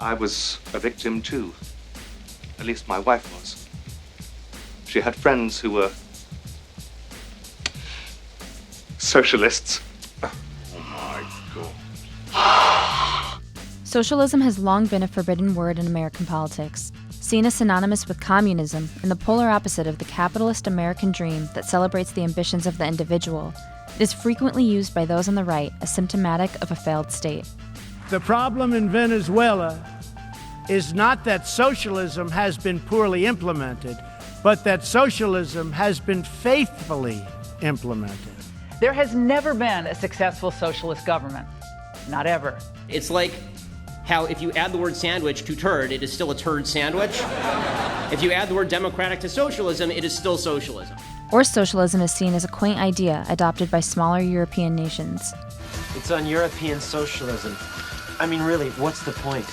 I was a victim too. At least my wife was. She had friends who were socialists. Oh my God. Socialism has long been a forbidden word in American politics, seen as synonymous with communism and the polar opposite of the capitalist American dream that celebrates the ambitions of the individual. It is frequently used by those on the right as symptomatic of a failed state. The problem in Venezuela is not that socialism has been poorly implemented, but that socialism has been faithfully implemented. There has never been a successful socialist government. Not ever. It's like how if you add the word sandwich to turd, it is still a turd sandwich. If you add the word democratic to socialism, it is still socialism. Or socialism is seen as a quaint idea adopted by smaller European nations. It's on European socialism. I mean, really, what's the point?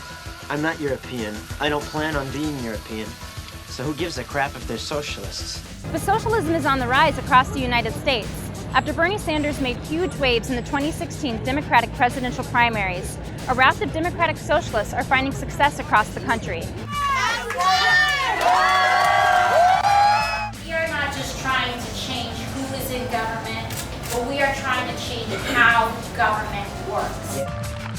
I'm not European. I don't plan on being European. So who gives a crap if they're socialists? But socialism is on the rise across the United States. After Bernie Sanders made huge waves in the 2016 Democratic presidential primaries, a raft of Democratic socialists are finding success across the country. We are not just trying to change who is in government, but we are trying to change how government works.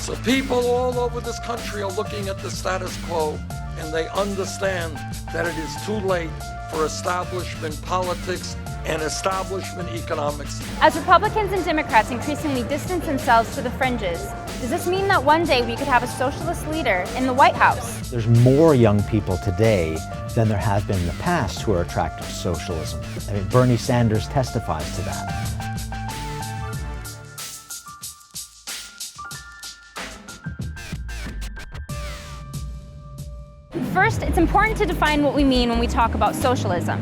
So people all over this country are looking at the status quo, and they understand that it is too late for establishment politics and establishment economics. As Republicans and Democrats increasingly distance themselves to the fringes, does this mean that one day we could have a socialist leader in the White House? There's more young people today than there have been in the past who are attracted to socialism. I mean, Bernie Sanders testifies to that. First, it's important to define what we mean when we talk about socialism.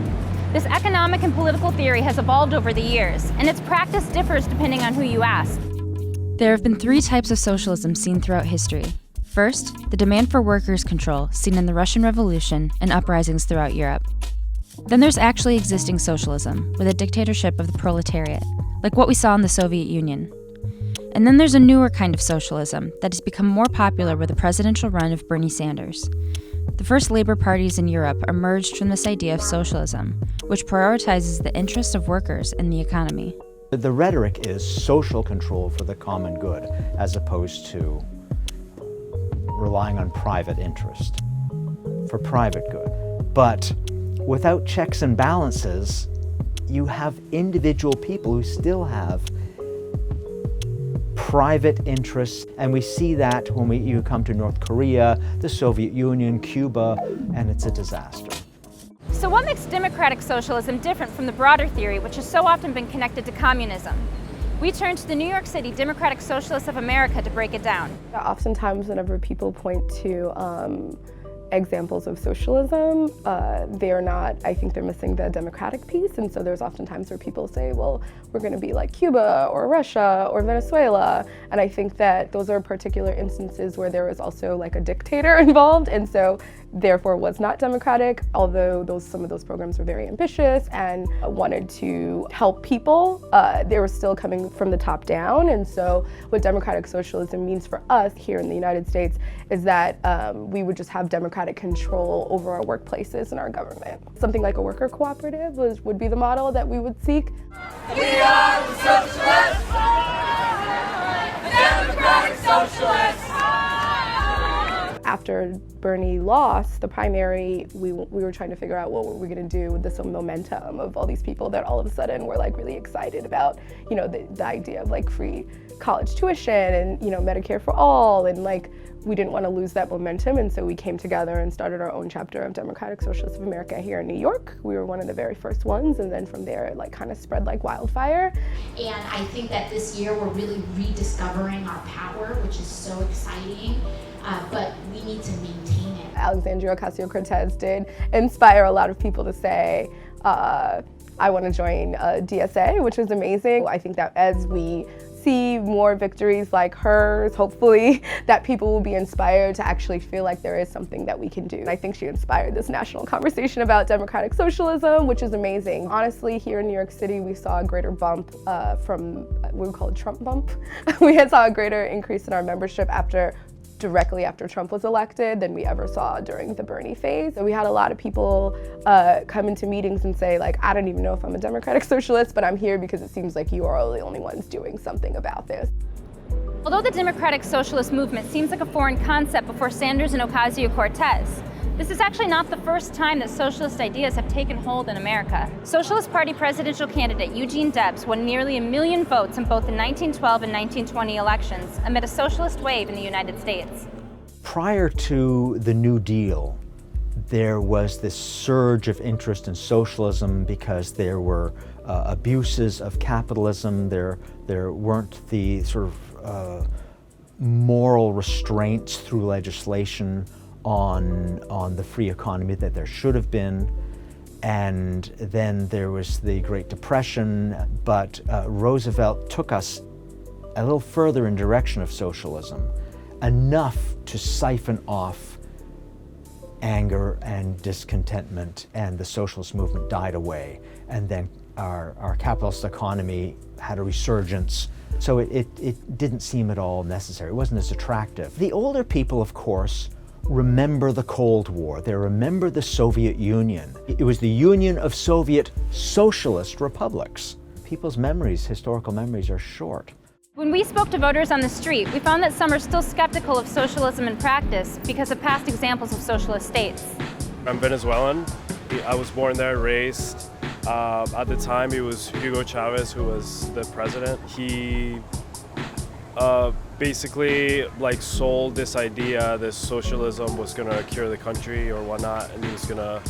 This economic and political theory has evolved over the years, and its practice differs depending on who you ask. There have been three types of socialism seen throughout history. First, the demand for workers' control, seen in the Russian Revolution and uprisings throughout Europe. Then there's actually existing socialism, with a dictatorship of the proletariat, like what we saw in the Soviet Union. And then there's a newer kind of socialism that has become more popular with the presidential run of Bernie Sanders. The first labor parties in Europe emerged from this idea of socialism, which prioritizes the interests of workers and the economy. The rhetoric is social control for the common good, as opposed to relying on private interest for private good. But without checks and balances, you have individual people who still have private interests, and we see that when you come to North Korea, the Soviet Union, Cuba, and it's a disaster. So what makes democratic socialism different from the broader theory, which has so often been connected to communism? We turn to the New York City Democratic Socialists of America to break it down. Oftentimes, whenever people point to examples of socialism, I think they're missing the democratic piece, and so there's oftentimes where people say, well, we're going to be like Cuba or Russia or Venezuela, and I think that those are particular instances where there was also like a dictator involved, and so therefore was not democratic, although some of those programs were very ambitious and wanted to help people. They were still coming from the top down, and so what democratic socialism means for us here in the United States is that we would just have democratic control over our workplaces and our government. Something like a worker cooperative would be the model that we would seek. We are the Socialists! Democratic Socialists! After Bernie lost the primary, we were trying to figure out what we're going to do with this momentum of all these people that all of a sudden were like really excited about, the idea of like free college tuition and, Medicare for all, and like we didn't want to lose that momentum, and so we came together and started our own chapter of Democratic Socialists of America here in New York. We were one of the very first ones, and then from there it like kind of spread like wildfire. And I think that this year we're really rediscovering our power, which is so exciting. But we need to maintain it. Alexandria Ocasio-Cortez did inspire a lot of people to say, I want to join DSA, which was amazing. I think that as we see more victories like hers, hopefully, that people will be inspired to actually feel like there is something that we can do. I think she inspired this national conversation about democratic socialism, which is amazing. Honestly, here in New York City, we saw a greater bump from what we call a Trump bump. We had saw a greater increase in our membership after directly after Trump was elected than we ever saw during the Bernie phase. So we had a lot of people come into meetings and say, like, I don't even know if I'm a democratic socialist, but I'm here because it seems like you are all the only ones doing something about this. Although the democratic socialist movement seems like a foreign concept before Sanders and Ocasio-Cortez, this is actually not the first time that socialist ideas have taken hold in America. Socialist Party presidential candidate Eugene Debs won nearly 1 million votes in both the 1912 and 1920 elections amid a socialist wave in the United States. Prior to the New Deal, there was this surge of interest in socialism because there were abuses of capitalism. There weren't the sort of moral restraints through legislation on the free economy that there should have been. And then there was the Great Depression, but Roosevelt took us a little further in direction of socialism, enough to siphon off anger and discontentment, and the socialist movement died away. And then our capitalist economy had a resurgence. So it didn't seem at all necessary. It wasn't as attractive. The older people, of course, remember the Cold War. They remember the Soviet Union. It was the Union of Soviet Socialist Republics. People's memories, historical memories, are short. When we spoke to voters on the street, we found that some are still skeptical of socialism in practice because of past examples of socialist states. I'm Venezuelan. I was born there, raised. At the time, it was Hugo Chavez who was the president. He basically sold this idea that socialism was going to cure the country or whatnot, and he was going to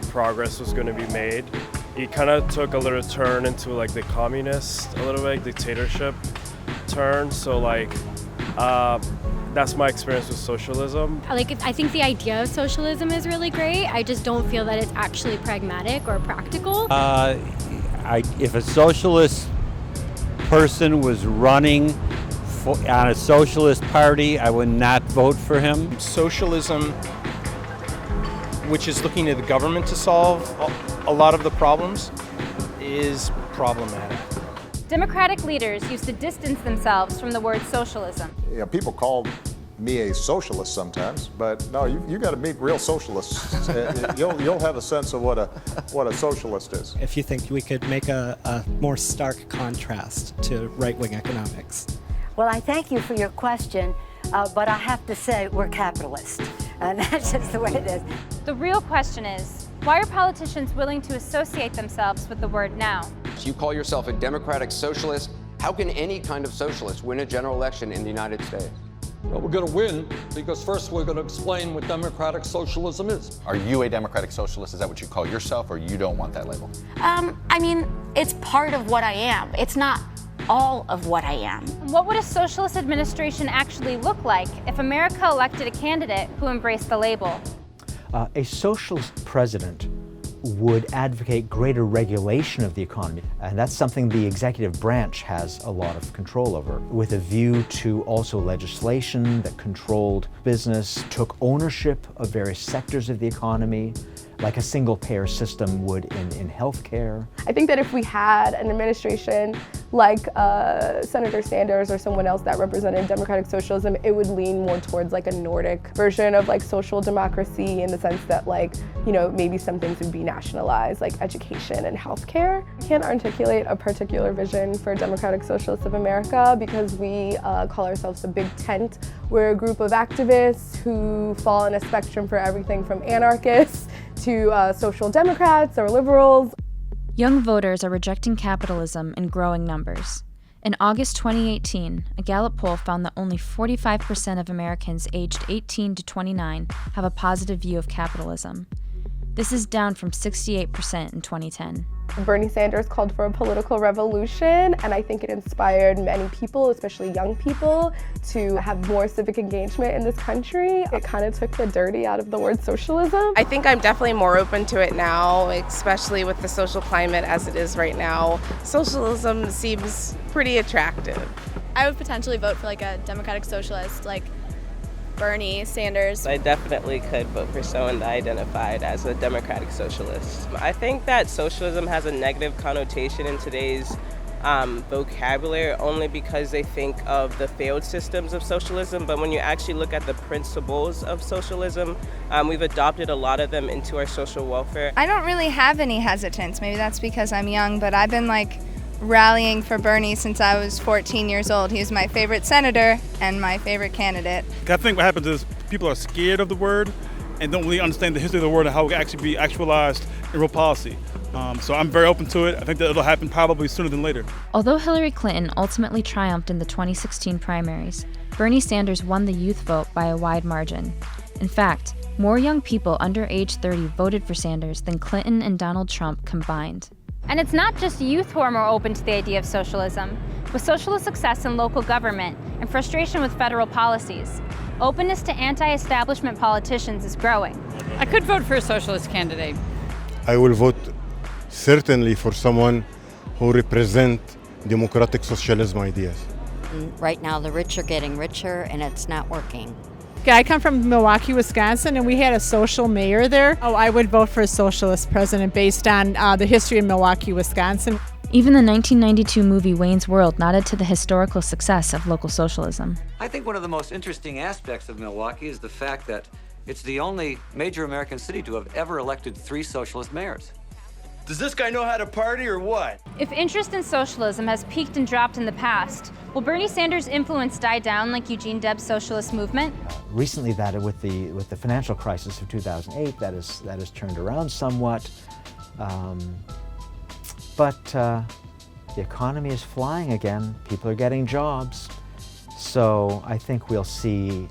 progress was going to be made. He kind of took a little turn into the communist, a little bit dictatorship turn. So that's my experience with socialism. I think the idea of socialism is really great. I just don't feel that it's actually pragmatic or practical. If a socialist person was running on a socialist party, I would not vote for him. Socialism, which is looking to the government to solve a lot of the problems, is problematic. Democratic leaders used to distance themselves from the word socialism. Yeah, people call me a socialist sometimes, but no, you got to meet real socialists. You'll have a sense of what a socialist is. If you think we could make a more stark contrast to right-wing economics. Well, I thank you for your question, but I have to say we're capitalists, and that's just the way it is. The real question is, why are politicians willing to associate themselves with the word now? You call yourself a democratic socialist. How can any kind of socialist win a general election in the United States? Well, we're going to win because first we're going to explain what democratic socialism is. Are you a democratic socialist? Is that what you call yourself, or you don't want that label? I mean, it's part of what I am. It's not all of what I am. What would a socialist administration actually look like if America elected a candidate who embraced the label? A socialist president would advocate greater regulation of the economy, and that's something the executive branch has a lot of control over, with a view to also legislation that controlled business, took ownership of various sectors of the economy, like a single-payer system would in healthcare. I think that if we had an administration like Senator Sanders or someone else that represented democratic socialism, it would lean more towards a Nordic version of social democracy, in the sense that maybe some things would be nationalized, like education and healthcare. I can't articulate a particular vision for Democratic Socialists of America because we call ourselves the Big Tent. We're a group of activists who fall in a spectrum for everything from anarchists to social democrats or liberals. Young voters are rejecting capitalism in growing numbers. In August 2018, a Gallup poll found that only 45% of Americans aged 18 to 29 have a positive view of capitalism. This is down from 68% in 2010. Bernie Sanders called for a political revolution, and I think it inspired many people, especially young people, to have more civic engagement in this country. It kind of took the dirty out of the word socialism. I think I'm definitely more open to it now, especially with the social climate as it is right now. Socialism seems pretty attractive. I would potentially vote for a democratic socialist, like Bernie Sanders. I definitely could vote for someone that identified as a democratic socialist. I think that socialism has a negative connotation in today's vocabulary only because they think of the failed systems of socialism, but when you actually look at the principles of socialism, we've adopted a lot of them into our social welfare. I don't really have any hesitance. Maybe that's because I'm young, but I've been rallying for Bernie since I was 14 years old. He's my favorite senator and my favorite candidate. I think what happens is people are scared of the word and don't really understand the history of the word and how it can actually be actualized in real policy. So I'm very open to it. I think that it'll happen probably sooner than later. Although Hillary Clinton ultimately triumphed in the 2016 primaries, Bernie Sanders won the youth vote by a wide margin. In fact, more young people under age 30 voted for Sanders than Clinton and Donald Trump combined. And it's not just youth who are more open to the idea of socialism. With socialist success in local government and frustration with federal policies, openness to anti-establishment politicians is growing. I could vote for a socialist candidate. I will vote certainly for someone who represents democratic socialism ideas. Right now, the rich are getting richer, and it's not working. Okay, I come from Milwaukee, Wisconsin, and we had a social mayor there. I would vote for a socialist president based on the history of Milwaukee, Wisconsin. Even the 1992 movie Wayne's World nodded to the historical success of local socialism. I think one of the most interesting aspects of Milwaukee is the fact that it's the only major American city to have ever elected 3 socialist mayors. Does this guy know how to party or what? If interest in socialism has peaked and dropped in the past, will Bernie Sanders' influence die down like Eugene Debs' socialist movement? Recently, that with the financial crisis of 2008, that has turned around somewhat. But the economy is flying again. People are getting jobs. So I think we'll see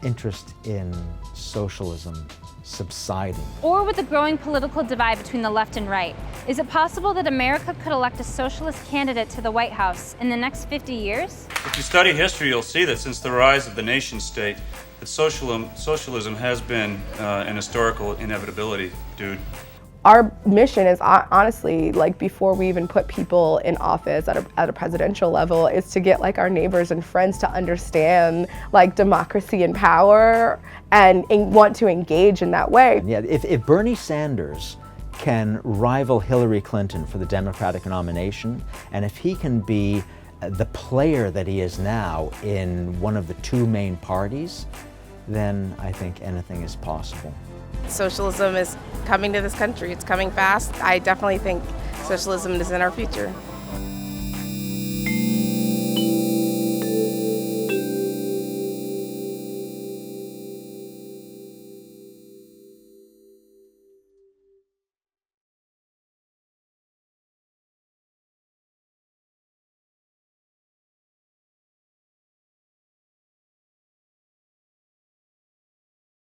interest in socialism subsiding. Or with the growing political divide between the left and right, is it possible that America could elect a socialist candidate to the White House in the next 50 years? If you study history, you'll see that since the rise of the nation state, that socialism has been an historical inevitability, dude. Our mission is honestly, before we even put people in office at a presidential level, is to get our neighbors and friends to understand democracy and power and want to engage in that way. Yeah, if Bernie Sanders can rival Hillary Clinton for the Democratic nomination, and if he can be the player that he is now in one of the 2 main parties, then I think anything is possible. Socialism is coming to this country. It's coming fast. I definitely think socialism is in our future.